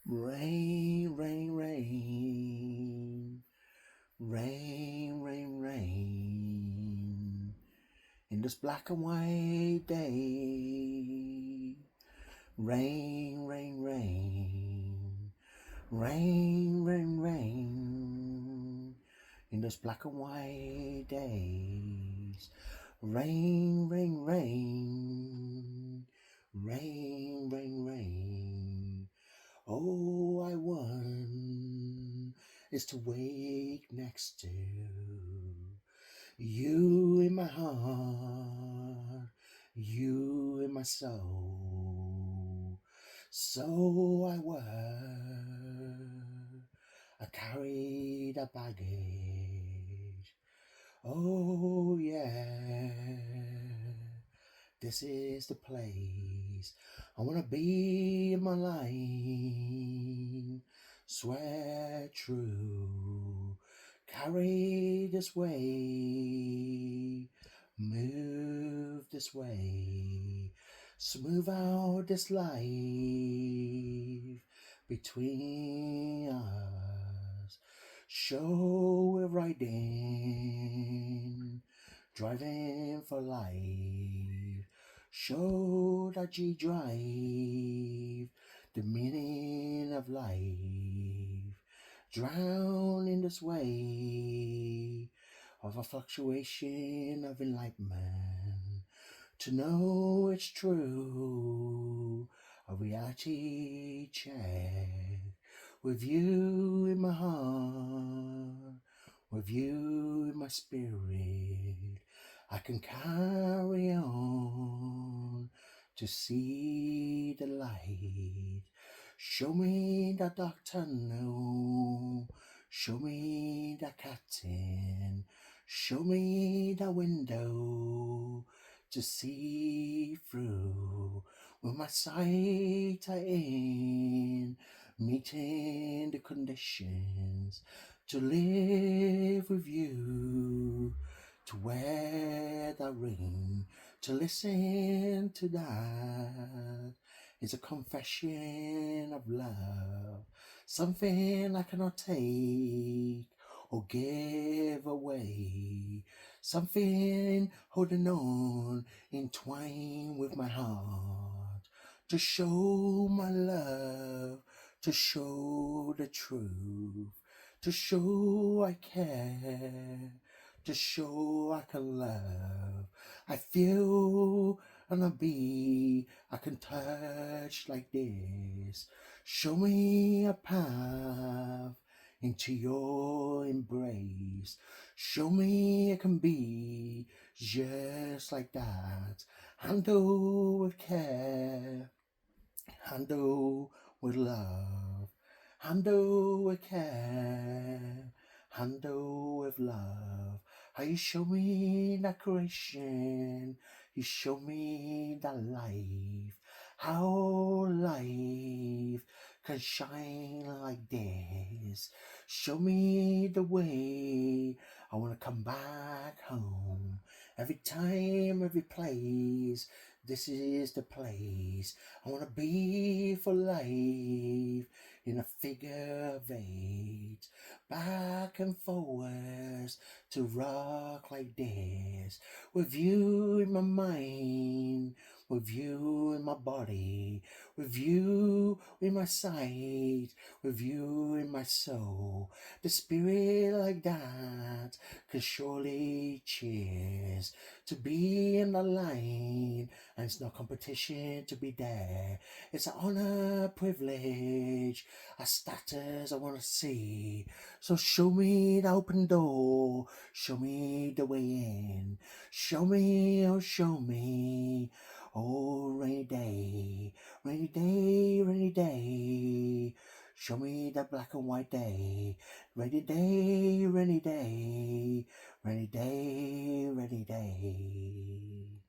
Rain, rain, rain, rain, rain, rain, in this black and white day. Rain, rain, rain, rain, rain, rain, in this black and white days. Rain, rain, rain, rain, rain, rain. All I want is to wake next to you in my heart, you in my soul. So I work, I carry the baggage. Oh yeah, this is the place I wanna be in my life. Swear true, carry this way, move this way, smooth out this life between us. Show we're riding, driving for life. Show that you drive the meaning of life. Drown in this way of a fluctuation of enlightenment. To know it's true, a reality check. With you in my heart, with you in my spirit, I can carry on to see the light. Show me the dark tunnel, show me the curtain, show me the window to see through. With my sight in, meeting the conditions to live with you, to wear the ring, to listen to that. It's a confession of love, something I cannot take or give away, something holding on, entwined with my heart, to show my love, to show the truth, to show I care, to show I can love. I feel and I can touch like this. Show me a path into your embrace. Show me I can be just like that. Handle with care, handle with love, handle with care, handle with love. How you show me that creation, you show me that life, how life can shine like this. Show me the way, I wanna come back home. Every time, every place, this is the place I wanna be for life, in a figure of eight, back and forwards to rock like this, with you in my mind, with you in my body, with you in my sight, with you in my soul. The spirit like that can surely cheers to be in the line, and it's no competition to be there. It's an honor, privilege, a status I wanna see. So show me the open door, show me the way in, show me, oh show me. Oh, rainy day, rainy day, rainy day. Show me that black and white day. Rainy day, rainy day, rainy day, rainy day.